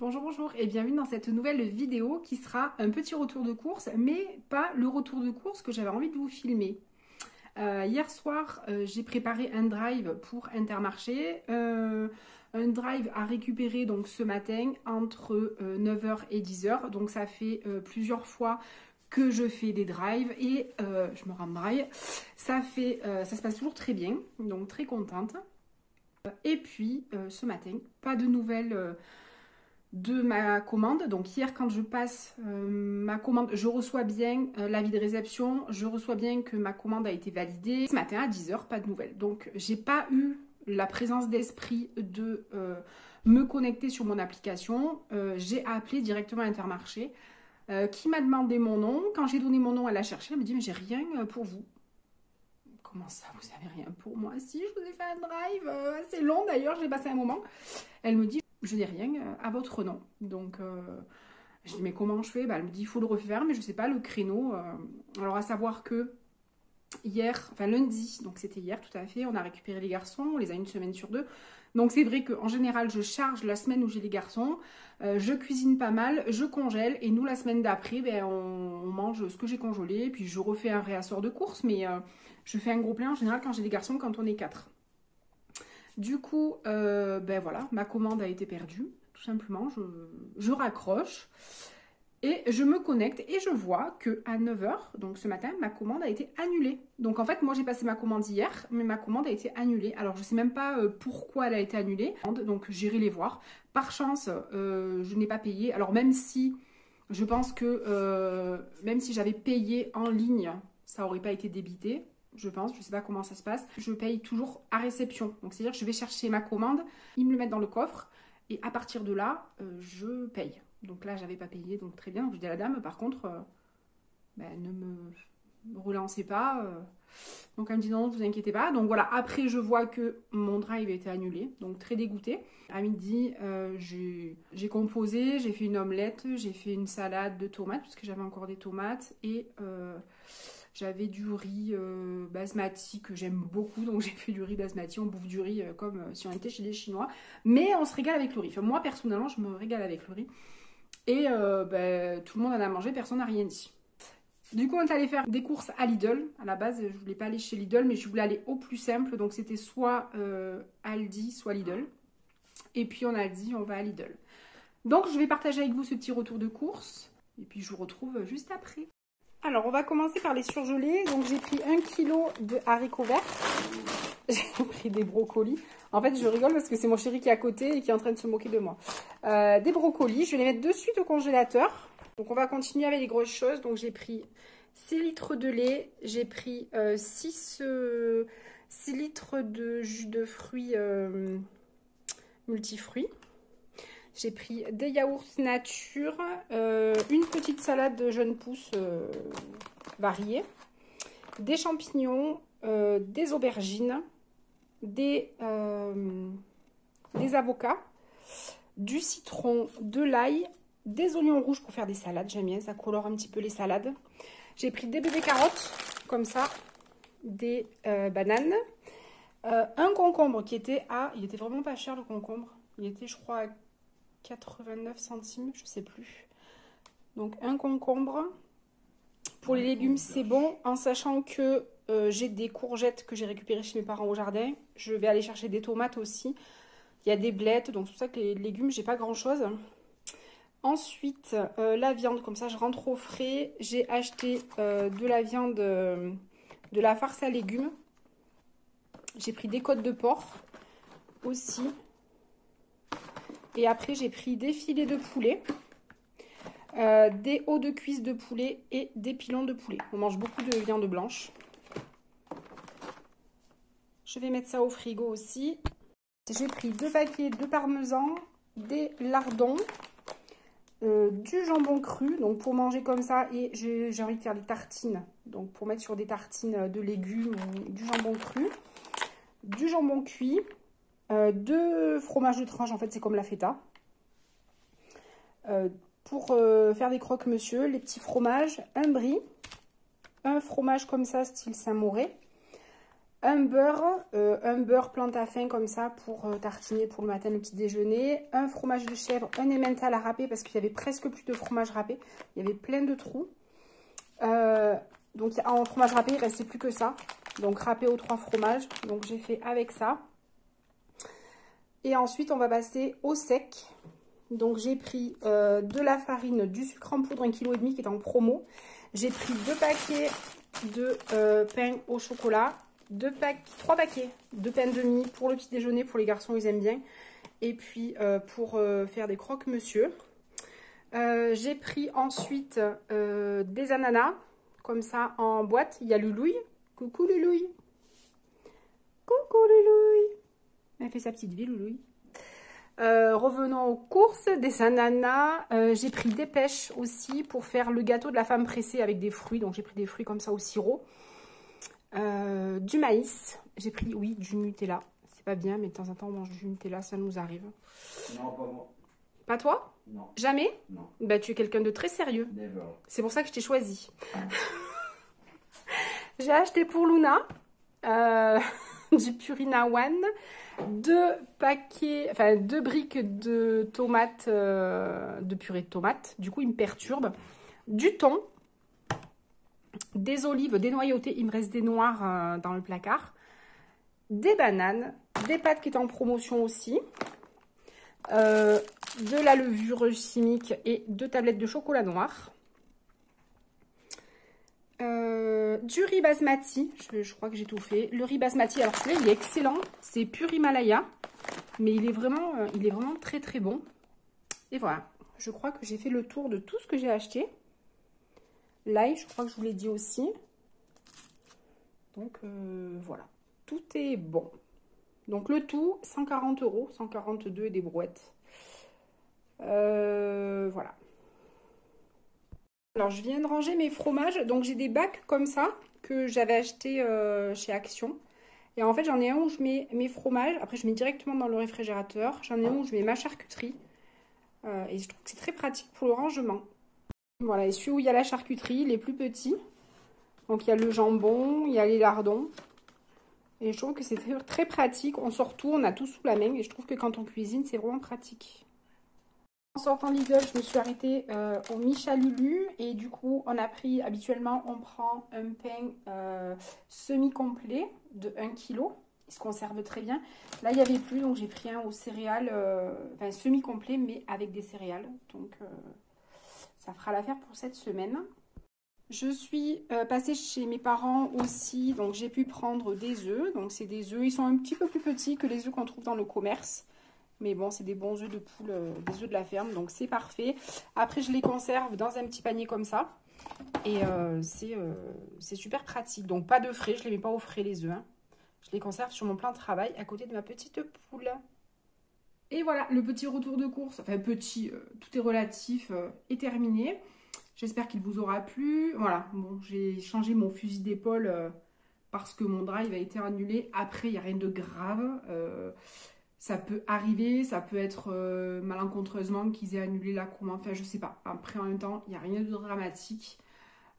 Bonjour, bonjour et bienvenue dans cette nouvelle vidéo qui sera un petit retour de course, mais pas le retour de course que j'avais envie de vous filmer. Hier soir, j'ai préparé un drive pour Intermarché, un drive à récupérer donc ce matin entre 9h et 10h. Donc ça fait plusieurs fois que je fais des drives et je me rembraille. Ça se passe toujours très bien, donc très contente. Et puis ce matin, pas de nouvelles de ma commande. Donc hier quand je passe ma commande, je reçois bien l'avis de réception, je reçois bien que ma commande a été validée. Ce matin à 10h, pas de nouvelles. Donc j'ai pas eu la présence d'esprit de me connecter sur mon application. J'ai appelé directement Intermarché qui m'a demandé mon nom. Quand j'ai donné mon nom, elle a cherché, elle me dit mais j'ai rien pour vous. Comment ça, vous avez rien pour moi? Si, je vous ai fait un drive assez long d'ailleurs, j'ai passé un moment. Elle me dit je n'ai rien à votre nom. Donc, je dis, mais comment je fais? Elle me dit, il faut le refaire, mais je ne sais pas, le créneau. Alors, à savoir que hier, enfin lundi, donc c'était hier tout à fait, on a récupéré les garçons, on les a une semaine sur deux. Donc, c'est vrai qu'en général, je charge la semaine où j'ai les garçons, je cuisine pas mal, je congèle, et nous, la semaine d'après, on mange ce que j'ai congelé, puis je refais un réassort de course, mais je fais un gros plein en général quand j'ai des garçons, quand on est 4. Du coup, voilà, ma commande a été perdue, tout simplement. Je raccroche et je me connecte et je vois qu'à 9h, donc ce matin, ma commande a été annulée. Donc en fait, moi j'ai passé ma commande hier, mais ma commande a été annulée. Alors je ne sais même pas pourquoi elle a été annulée, donc j'irai les voir. Par chance, je n'ai pas payé. Alors même si je pense que même si j'avais payé en ligne, ça n'aurait pas été débité. Je pense, je ne sais pas comment ça se passe. Je paye toujours à réception. Donc, c'est-à-dire que je vais chercher ma commande, ils me le mettent dans le coffre et à partir de là, je paye. Donc là, j'avais pas payé, donc très bien. Donc, je dis à la dame, par contre, ne me relancez pas. Donc, elle me dit non, ne vous inquiétez pas. Donc voilà, après, je vois que mon drive a été annulé. Donc, très dégoûtée. À midi, j'ai composé, j'ai fait une omelette, j'ai fait une salade de tomates, parce que j'avais encore des tomates et... j'avais du riz basmati que j'aime beaucoup, donc j'ai fait du riz basmati. On bouffe du riz comme si on était chez les Chinois, mais on se régale avec le riz. Enfin, moi, personnellement, je me régale avec le riz. Et tout le monde en a mangé, personne n'a rien dit. Du coup, on est allé faire des courses à Lidl. À la base, je voulais pas aller chez Lidl, mais je voulais aller au plus simple. Donc, c'était soit Aldi, soit Lidl. Et puis, on a dit, on va à Lidl. Donc, je vais partager avec vous ce petit retour de course. Et puis, je vous retrouve juste après. Alors, on va commencer par les surgelés. Donc, j'ai pris 1 kg de haricots verts. J'ai pris des brocolis. En fait, je rigole parce que c'est mon chéri qui est à côté et qui est en train de se moquer de moi. Des brocolis. Je vais les mettre de suite au congélateur. Donc, on va continuer avec les grosses choses. Donc, j'ai pris 6 litres de lait. J'ai pris 6 litres de jus de fruits multifruits. J'ai pris des yaourts nature, une petite salade de jeunes pousses variée, des champignons, des aubergines, des avocats, du citron, de l'ail, des oignons rouges pour faire des salades. J'aime bien, ça colore un petit peu les salades. J'ai pris des bébés carottes, comme ça, des bananes, un concombre qui était il était vraiment pas cher le concombre. Il était, je crois, 89 centimes, je sais plus. Donc un concombre. Pour les légumes, c'est bon, en sachant que j'ai des courgettes que j'ai récupérées chez mes parents au jardin. Je vais aller chercher des tomates aussi. Il y a des blettes, donc c'est pour ça que les légumes, j'ai pas grand chose. Ensuite, la viande, comme ça je rentre au frais. J'ai acheté de la viande, de la farce à légumes. J'ai pris des côtes de porc aussi. Et après, j'ai pris des filets de poulet, des hauts de cuisse de poulet et des pilons de poulet. On mange beaucoup de viande blanche. Je vais mettre ça au frigo aussi. J'ai pris 2 paquets de parmesan, des lardons, du jambon cru, donc pour manger comme ça. Et j'ai envie de faire des tartines, donc pour mettre sur des tartines de légumes ou du jambon cru, du jambon cuit. 2 fromages de tranche, en fait c'est comme la feta. Pour faire des croque-monsieur, les petits fromages, un brie, un fromage comme ça style Saint-Mauré, un beurre plantain comme ça pour tartiner pour le matin, le petit déjeuner, un fromage de chèvre, un emmental à râper parce qu'il y avait presque plus de fromage râpé, il y avait plein de trous. Donc en fromage râpé, il ne restait plus que ça, donc râpé aux 3 fromages, donc j'ai fait avec ça. Et ensuite, on va passer au sec. Donc, j'ai pris de la farine, du sucre en poudre, 1,5 kg qui est en promo. J'ai pris 2 paquets de pain au chocolat, 3 paquets de pain de mie pour le petit déjeuner, pour les garçons, ils aiment bien. Et puis, pour faire des croque-monsieur. J'ai pris ensuite des ananas, comme ça, en boîte. Il y a Loulouille. Coucou Loulouille. Coucou Loulouille. Elle fait sa petite vie, Loulouille. Revenons aux courses, des ananas. J'ai pris des pêches aussi pour faire le gâteau de la femme pressée avec des fruits. Donc j'ai pris des fruits comme ça au sirop. Du maïs. J'ai pris, oui, du Nutella. C'est pas bien, mais de temps en temps on mange du Nutella, ça nous arrive. Non, pas moi. Pas toi? Non. Jamais? Non. Bah tu es quelqu'un de très sérieux. Never. C'est pour ça que je t'ai choisi. J'ai acheté pour Luna du Purina One. 2 paquets, enfin 2 briques de tomates, de purée de tomates. Du coup, il me perturbe. Du thon, des olives dénoyautées. Il me reste des noires dans le placard. Des bananes, des pâtes qui étaient en promotion aussi. De la levure chimique et 2 tablettes de chocolat noir. Du riz basmati, je crois que j'ai tout fait. Le riz basmati, alors celui-là il est excellent, c'est pur Himalaya, mais il est vraiment très très bon. Et voilà, je crois que j'ai fait le tour de tout ce que j'ai acheté. L'ail, je crois que je vous l'ai dit aussi. Donc voilà, tout est bon. Donc le tout, 140 €, 142 et des brouettes. Voilà. Alors, je viens de ranger mes fromages. Donc, j'ai des bacs comme ça que j'avais acheté chez Action. Et en fait, j'en ai un où je mets mes fromages. Après, je mets directement dans le réfrigérateur. J'en ai un où je mets ma charcuterie. Et je trouve que c'est très pratique pour le rangement. Voilà, et celui où il y a la charcuterie, les plus petits. Donc, il y a le jambon, il y a les lardons. Et je trouve que c'est très, très pratique. On sort tout, on a tout sous la main. Et je trouve que quand on cuisine, c'est vraiment pratique. En sortant Lidl, je me suis arrêtée au Michalulu et du coup, on a pris, habituellement, on prend un pain semi-complet de 1 kg. Il se conserve très bien. Là, il n'y avait plus, donc j'ai pris un aux céréales, enfin semi-complet, mais avec des céréales. Donc, ça fera l'affaire pour cette semaine. Je suis passée chez mes parents aussi, donc j'ai pu prendre des œufs. Donc, c'est des œufs, ils sont un petit peu plus petits que les œufs qu'on trouve dans le commerce. Mais bon, c'est des bons œufs de poule, des œufs de la ferme, donc c'est parfait. Après, je les conserve dans un petit panier comme ça. Et c'est super pratique. Donc, pas de frais, je ne les mets pas au frais les œufs. Hein. Je les conserve sur mon plan de travail à côté de ma petite poule. Et voilà, le petit retour de course, enfin petit, tout est relatif, est terminé. J'espère qu'il vous aura plu. Voilà, bon, j'ai changé mon fusil d'épaule parce que mon drive a été annulé. Après, il n'y a rien de grave. Ça peut arriver, ça peut être malencontreusement qu'ils aient annulé la commande, enfin je sais pas. Après en même temps, il n'y a rien de dramatique.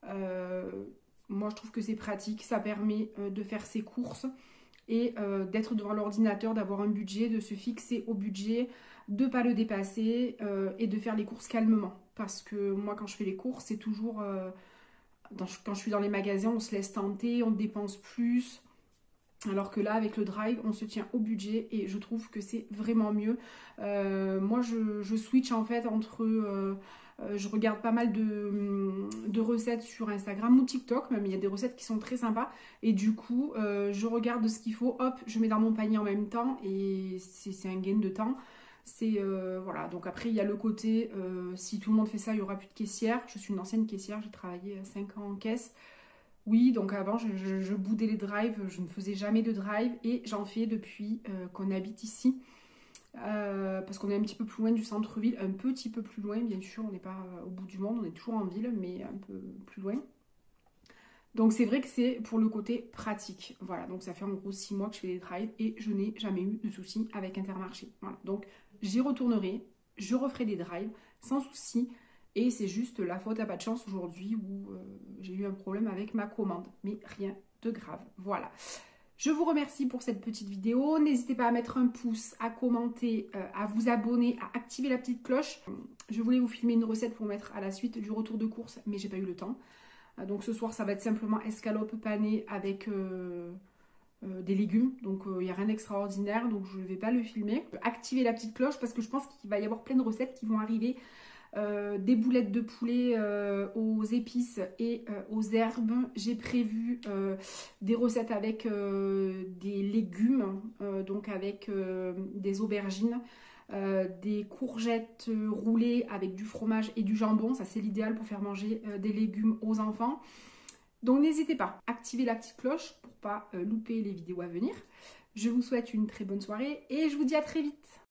Moi je trouve que c'est pratique, ça permet de faire ses courses et d'être devant l'ordinateur, d'avoir un budget, de se fixer au budget, de ne pas le dépasser et de faire les courses calmement. Parce que moi quand je fais les courses, c'est toujours, quand je suis dans les magasins, on se laisse tenter, on dépense plus. Alors que là, avec le drive, on se tient au budget et je trouve que c'est vraiment mieux. Moi, je switch en fait entre... je regarde pas mal de recettes sur Instagram ou TikTok, même il y a des recettes qui sont très sympas. Et du coup, je regarde ce qu'il faut, hop, je mets dans mon panier en même temps et c'est un gain de temps. Voilà, donc après il y a le côté, si tout le monde fait ça, il n'y aura plus de caissière. Je suis une ancienne caissière, j'ai travaillé 5 ans en caisse. Oui, donc avant, je boudais les drives, je ne faisais jamais de drive et j'en fais depuis qu'on habite ici. Parce qu'on est un petit peu plus loin du centre-ville, un petit peu plus loin, bien sûr, on n'est pas au bout du monde, on est toujours en ville, mais un peu plus loin. Donc c'est vrai que c'est pour le côté pratique. Voilà, donc ça fait en gros 6 mois que je fais des drives et je n'ai jamais eu de soucis avec Intermarché. Voilà, donc j'y retournerai, je referai des drives sans souci. Et c'est juste la faute à pas de chance aujourd'hui où j'ai eu un problème avec ma commande. Mais rien de grave. Voilà. Je vous remercie pour cette petite vidéo. N'hésitez pas à mettre un pouce, à commenter, à vous abonner, à activer la petite cloche. Je voulais vous filmer une recette pour mettre à la suite du retour de course, mais j'ai pas eu le temps. Donc ce soir, ça va être simplement escalope panée avec des légumes. Donc il n'y a rien d'extraordinaire, donc je ne vais pas le filmer. Activez la petite cloche parce que je pense qu'il va y avoir plein de recettes qui vont arriver. Des boulettes de poulet aux épices et aux herbes. J'ai prévu des recettes avec des légumes, donc avec des aubergines, des courgettes roulées avec du fromage et du jambon. Ça, c'est l'idéal pour faire manger des légumes aux enfants. Donc n'hésitez pas, activez la petite cloche pour ne pas louper les vidéos à venir. Je vous souhaite une très bonne soirée et je vous dis à très vite.